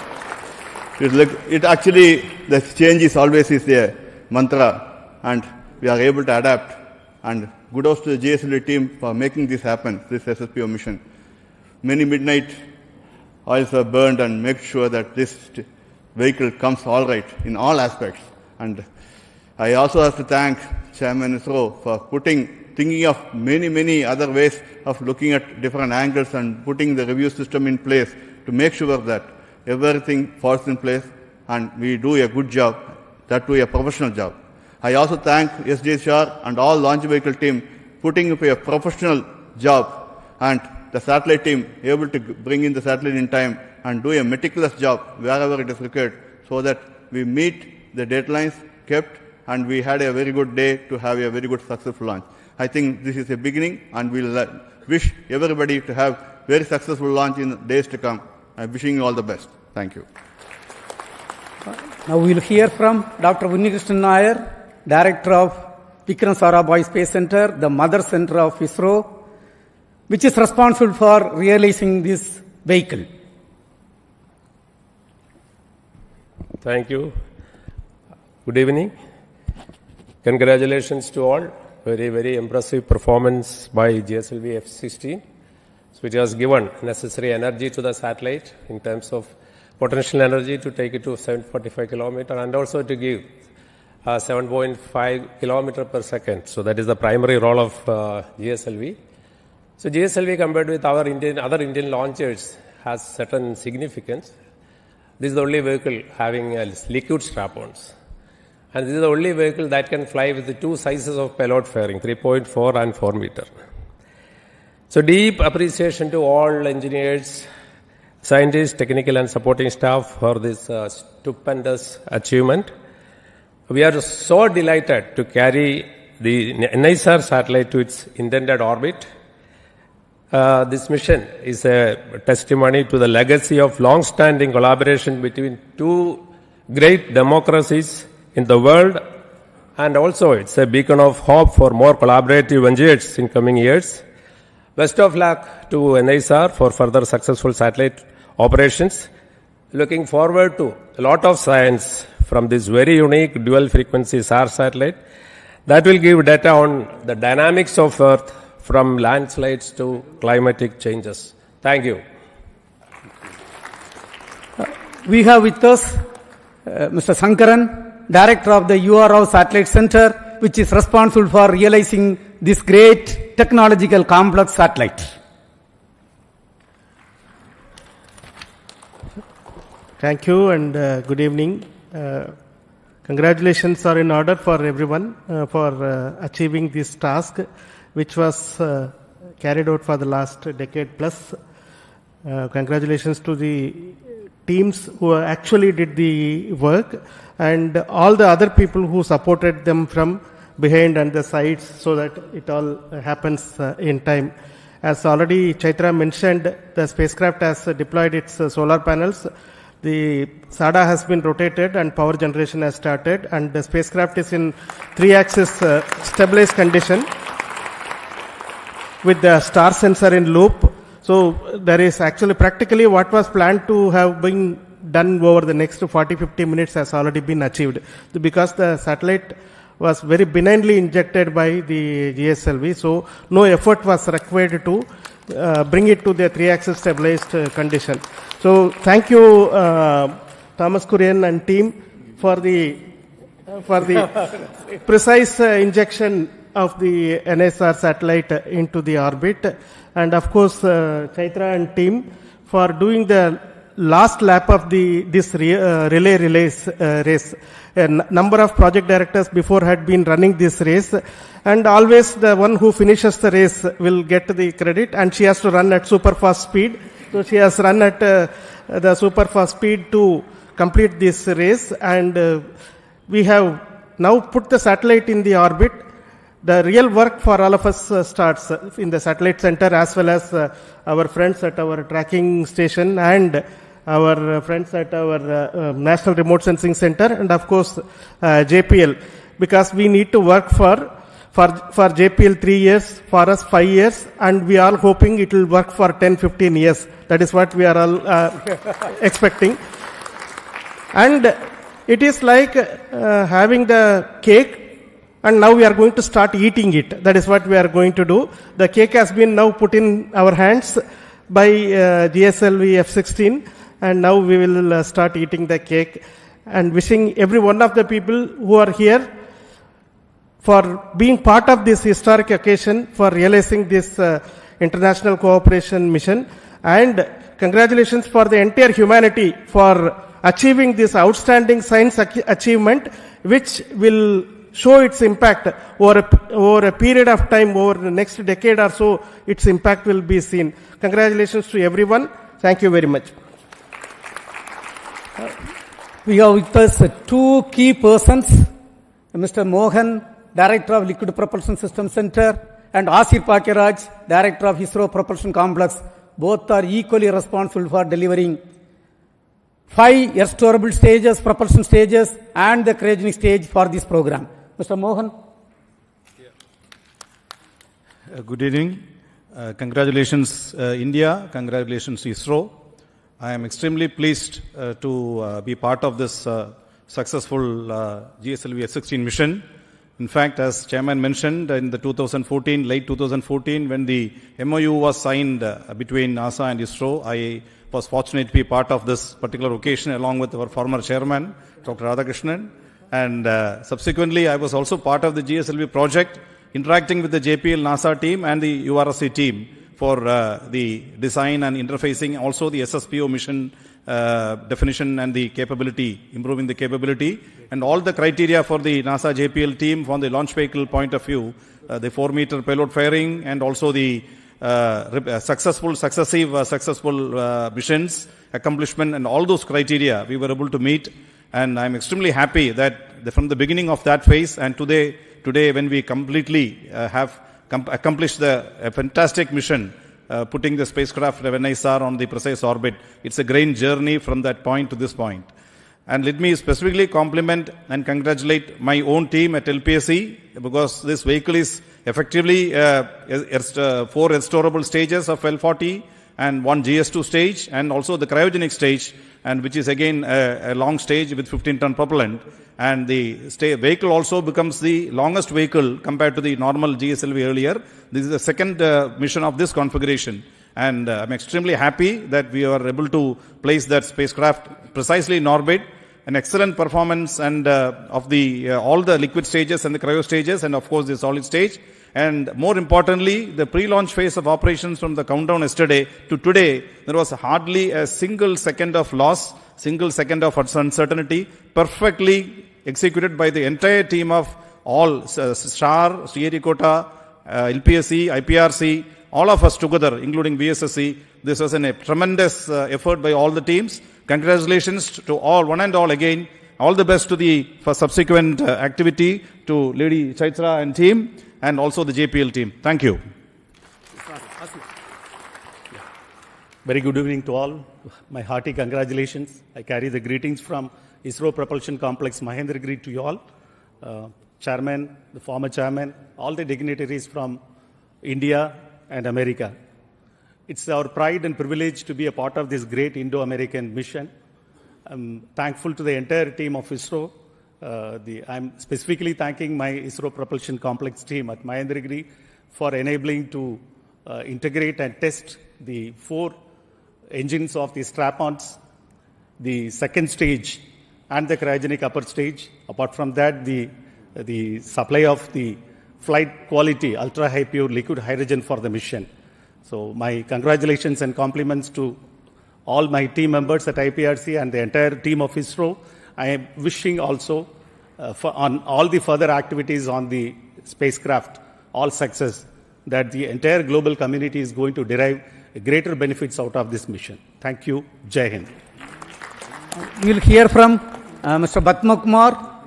It actually, the change is always is a mantra and we are able to adapt, and kudos to the GSLV team for making this happen, this SSPO mission. Many midnight oils are burned and make sure that this vehicle comes all right in all aspects. And I also have to thank Chairman ISRO for thinking of many other ways of looking at different angles and putting the review system in place to make sure that everything falls in place and we do a good job, that too a professional job. I also thank SDSR and all launch vehicle team putting up a professional job, and the satellite team able to bring in the satellite in time and do a meticulous job wherever it is required so that we meet the deadlines kept and we had a very good day to have a very good successful launch. I think this is a beginning and we'll wish everybody to have very successful launch in days to come. I'm wishing you all the best. Thank you. Now we will hear from Dr. Unnikrishnan Nair, Director of Vikram Sarabhai Space Center, the mother center of ISRO, which is responsible for realizing this vehicle. Thank you. Good evening. Congratulations to all. Very impressive performance by GSLV-F16, which has given necessary energy to the satellite in terms of potential energy to take it to 745 kilometer and also to give 7.5 kilometer per second. So that is the primary role of GSLV. So GSLV compared with our other Indian launchers has certain significance. This is the only vehicle having liquid strap-ons. And this is the only vehicle that can fly with the two sizes of payload fairing, 3.4 and 4 meter. So deep appreciation to all engineers, scientists, technical and supporting staff for this stupendous achievement. We are so delighted to carry the NISAR satellite to its intended orbit. This mission is a testimony to the legacy of long-standing collaboration between two great democracies in the world, and also it's a beacon of hope for more collaborative ventures in coming years. Best of luck to NISAR for further successful satellite operations. Looking forward to a lot of science from this very unique dual frequency SAR satellite that will give data on the dynamics of Earth from landslides to climatic changes. Thank you. We have with us Mr. Sankaran, Director of the URO Satellite Center, which is responsible for realizing this great technological complex satellite. Thank you and good evening. Congratulations are in order for everyone for achieving this task, which was carried out for the last decade plus. Congratulations to the teams who actually did the work and all the other people who supported them from behind and the sides so that it all happens in time. As already Chaitra mentioned, the spacecraft has deployed its solar panels. The SADA has been rotated and power generation has started, and the spacecraft is in 3-axis stabilized condition with the star sensor in loop. So there is actually practically what was planned to have been done over the next 40-50 minutes has already been achieved, because the satellite was very benignly injected by the GSLV, so no effort was required to bring it to the 3-axis stabilized condition. So thank you Thomas Kurian and team for the for the precise injection of the NISAR satellite into the orbit. And of course, Chaitra and team for doing the last lap of this relay race. A number of project directors before had been running this race, and always the one who finishes the race will get the credit, and she has to run at super fast speed. So she has run at the super fast speed to complete this race, and we have now put the satellite in the orbit. The real work for all of us starts in the satellite center, as well as our friends at our tracking station and our friends at our National Remote Sensing Center, and of course JPL, because we need to work for JPL 3 years, for us 5 years, and we are hoping it will work for 10-15 years. That is what we are all expecting. And it is like having the cake, and now we are going to start eating it. That is what we are going to do. The cake has been now put in our hands by GSLV-F16, and now we will start eating the cake. And wishing every one of the people who are here for being part of this historic occasion, for realizing this international cooperation mission, and congratulations for the entire humanity for achieving this outstanding science achievement, which will show its impact over a period of time, over the next decade or so. Its impact will be seen. Congratulations to everyone. Thank you very much. We have with us two key persons, Mr. Mohan, Director of Liquid Propulsion System Center, and Asir Pakiraj, Director of ISRO Propulsion Complex. Both are equally responsible for delivering 5 air-storable stages, propulsion stages, and the cryogenic stage for this program. Mr. Mohan. Good evening. Congratulations, India. Congratulations, ISRO. I am extremely pleased to be part of this successful GSLV-F16 mission. In fact, as Chairman mentioned, in the late 2014, when the MOU was signed between NASA and ISRO, I was fortunate to be part of this particular occasion along with our former chairman, Dr. Radhakrishnan. And subsequently, I was also part of the GSLV project, interacting with the JPL NASA team and the URSC team for the design and interfacing, also the SSPO mission definition and the capability, improving the capability, and all the criteria for the NASA JPL team from the launch vehicle point of view, the 4-meter payload firing, and also the successful missions, accomplishment, and all those criteria we were able to meet. And I'm extremely happy that from the beginning of that phase and today when we completely have accomplished a fantastic mission, putting the spacecraft of NISAR on the precise orbit. It's a great journey from that point to this point. And let me specifically compliment and congratulate my own team at LPSC, because this vehicle is effectively 4 restaurable stages of L40 and 1 GS2 stage, and also the cryogenic stage, and which is again a long stage with 15-ton propellant. And the vehicle also becomes the longest vehicle compared to the normal GSLV earlier. This is the second mission of this configuration. And I'm extremely happy that we are able to place that spacecraft precisely in orbit. An excellent performance and of the all the liquid stages and the cryo stages, and of course the solid stage. And more importantly, the pre-launch phase of operations from the countdown yesterday to today, there was hardly a single second of loss, single second of uncertainty, perfectly executed by the entire team of all STAR, Sriharikota, LPSC, IPRC, all of us together, including VSSC. This was a tremendous effort by all the teams. Congratulations to all, one and all again. All the best for subsequent activity to Lady Chaitra and team, and also the JPL team. Thank you. Very good evening to all. My hearty congratulations. I carry the greetings from ISRO Propulsion Complex Mahendragiri to you all. Chairman, the former chairman, all the dignitaries from India and America. It's our pride and privilege to be a part of this great Indo-American mission. I'm thankful to the entire team of ISRO. I'm specifically thanking my ISRO Propulsion Complex team at Mahendragiri for enabling to integrate and test the 4 engines of the strap-ons, the second stage and the cryogenic upper stage. Apart from that, the supply of the flight quality, ultra-high pure liquid hydrogen for the mission. So my congratulations and compliments to all my team members at IPRC and the entire team of ISRO. I am wishing also on all the further activities on the spacecraft, all success, that the entire global community is going to derive greater benefits out of this mission. Thank you. Jai Hind. We will hear from Mr. Batma Kumar.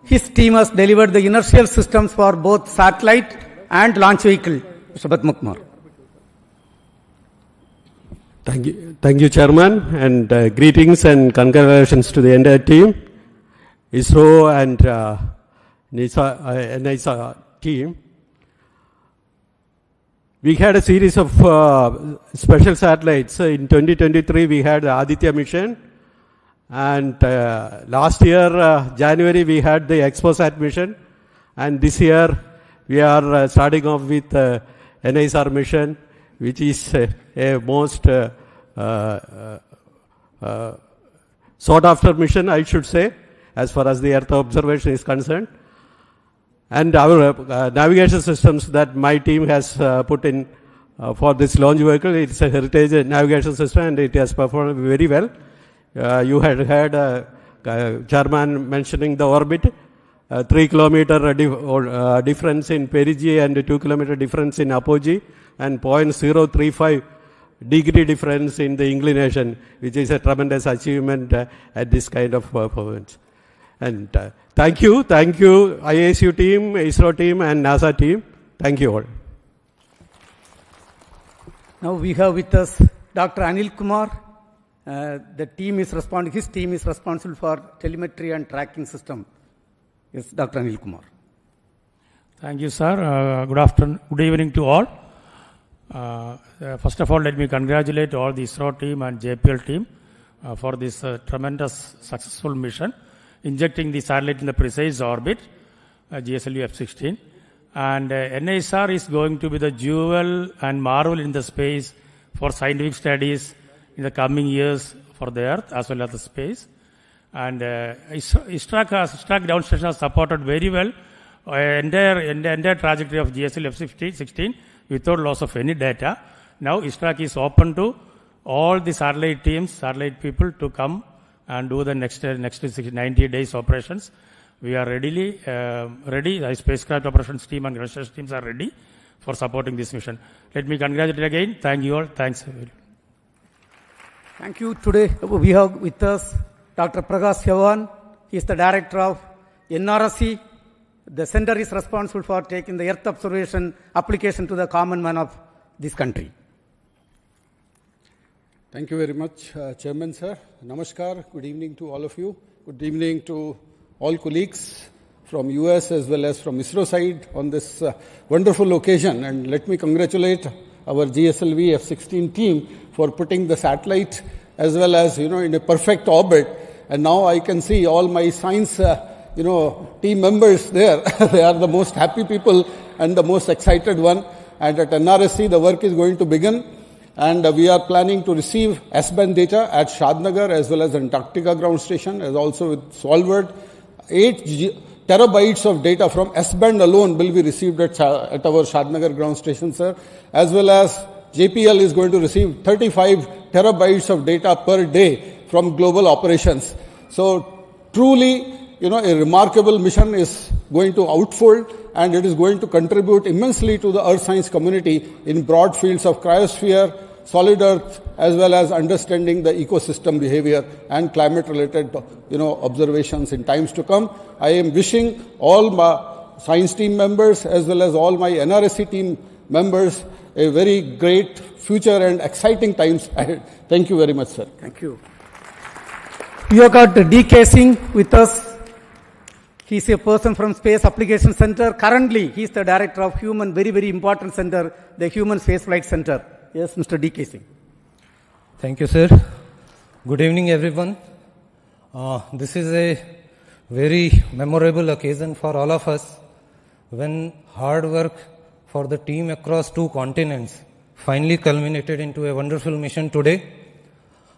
His team has delivered the inertial systems for both satellite and launch vehicle. Mr. Batma Kumar. Thank you, Chairman, and greetings and congratulations to the entire team, ISRO and NISAR team. We had a series of special satellites. In 2023, we had the Aditya mission, and last year, January, we had the ExpoSat mission, and this year, we are starting off with NISAR mission, which is a most sought after mission, I should say, as far as the Earth observation is concerned. And our navigation systems that my team has put in for this launch vehicle, it's a heritage navigation system and it has performed very well. You had heard Chairman mentioning the orbit, 3 kilometer difference in perigee and 2 kilometer difference in apogee, and 0.035 degree difference in the inclination, which is a tremendous achievement at this kind of performance. And thank you, ISU team, ISRO team, and NASA team. Thank you all. Now we have with us Dr. Anil Kumar. His team is responsible for telemetry and tracking system. Yes, Dr. Anil Kumar. Thank you, sir. Good afternoon, good evening to all. First of all, let me congratulate all the ISRO team and JPL team for this tremendous successful mission, injecting the satellite in the precise orbit, GSLV-F16. And NISAR is going to be the jewel and marvel in the space for scientific studies in the coming years for the Earth as well as the space. And ISRO ground station has supported very well entire trajectory of GSLV-F16 without loss of any data. Now ISRO is open to all the satellite teams, satellite people to come and do the next 90 days operations. We are ready. The spacecraft operations team and ground station teams are ready for supporting this mission. Let me congratulate again. Thank you all. Thanks. Thank you. Today we have with us Dr. Prakash Chavan. He is the director of NRSC. The center is responsible for taking the Earth observation application to the common man of this country. Thank you very much, Chairman, sir. Namaskar. Good evening to all of you. Good evening to all colleagues from US as well as from ISRO side on this wonderful occasion. And let me congratulate our GSLV F16 team for putting the satellite as well as, in a perfect orbit. And now I can see all my science team members there. They are the most happy people and the most excited one. And at NRSC, the work is going to begin. And we are planning to receive S-band data at Shadnagar as well as Antarctica ground station, as also with Svalbard. 8 terabytes of data from S-band alone will be received at our Shadnagar ground station, sir. As well as JPL is going to receive 35 terabytes of data per day from global operations. So truly, a remarkable mission is going to unfold, and it is going to contribute immensely to the Earth science community in broad fields of cryosphere, solid Earth, as well as understanding the ecosystem behavior and climate-related, observations in times to come. I am wishing all my science team members as well as all my NRSC team members a very great future and exciting times ahead. Thank you very much, sir. Thank you. We have got D.K. Singh with us. He is a person from Space Application Center. Currently, he is the director of very, very important center, the Human Spaceflight Center. Yes, Mr. D.K. Singh. Thank you, sir. Good evening, everyone. This is a very memorable occasion for all of us when hard work for the team across 2 continents finally culminated into a wonderful mission today.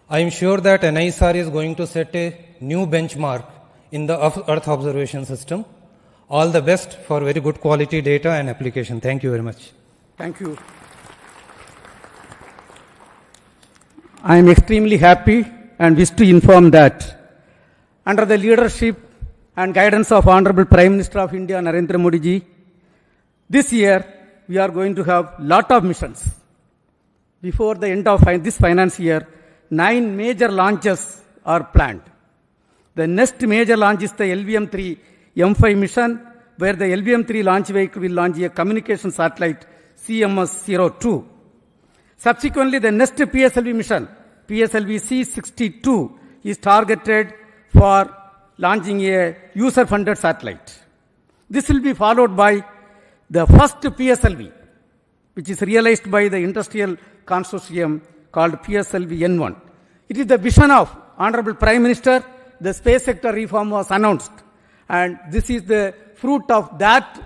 I am sure that NISAR is going to set a new benchmark in the Earth observation system. All the best for very good quality data and application. Thank you very much. Thank you. I am extremely happy and wish to inform that under the leadership and guidance of Honorable Prime Minister of India, Narendra Modi ji, this year we are going to have lot of missions. Before the end of this finance year, 9 major launches are planned. The next major launch is the LVM-3 M5 mission, where the LVM-3 launch vehicle will launch a communication satellite CMS-02. Subsequently, the next PSLV mission, PSLV-C62, is targeted for launching a user-funded satellite. This will be followed by the first PSLV, which is realized by the industrial consortium called PSLV-N1. It is the vision of Honorable Prime Minister. The space sector reform was announced, and this is the fruit of that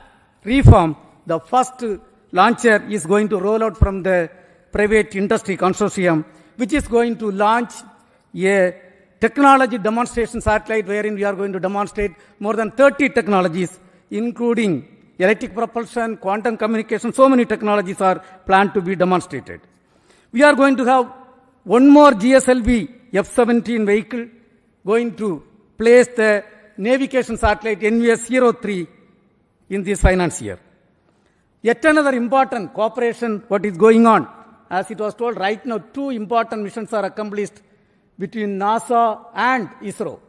reform. The first launcher is going to roll out from the private industry consortium, which is going to launch a technology demonstration satellite wherein we are going to demonstrate more than 30 technologies, including electric propulsion, quantum communication. So many technologies are planned to be demonstrated. We are going to have one more GSLV-F16 vehicle going to place the navigation satellite NVS-03 in this finance year. Yet another important cooperation, what is going on, as it was told right now, 2 important missions are accomplished between NASA and ISRO.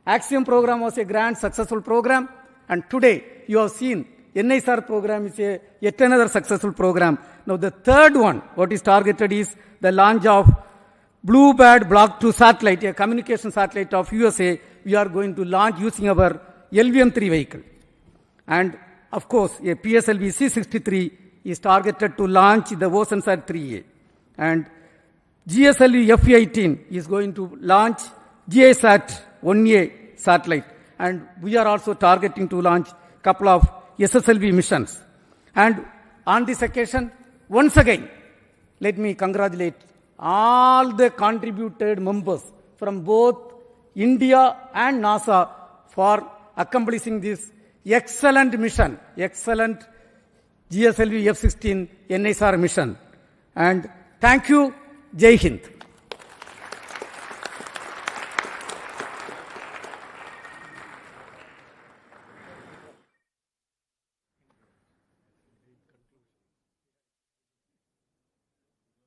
Axiom program was a grand successful program, and today you have seen NISAR program is yet another successful program. Now the third one, what is targeted is the launch of Bluebird Block 2 satellite, a communication satellite of USA. We are going to launch using our LVM-3 vehicle. And of course, a PSLV C63 is targeted to launch the OceanSat 3A. And GSLV-F16 is going to launch GISAT 1A satellite. And we are also targeting to launch a couple of SSLV missions. And on this occasion, once again, let me congratulate all the contributed members from both India and NASA for accomplishing this excellent mission, excellent GSLV-F16 NISAR mission. And thank you. Jai Hind.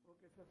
Okay, sir.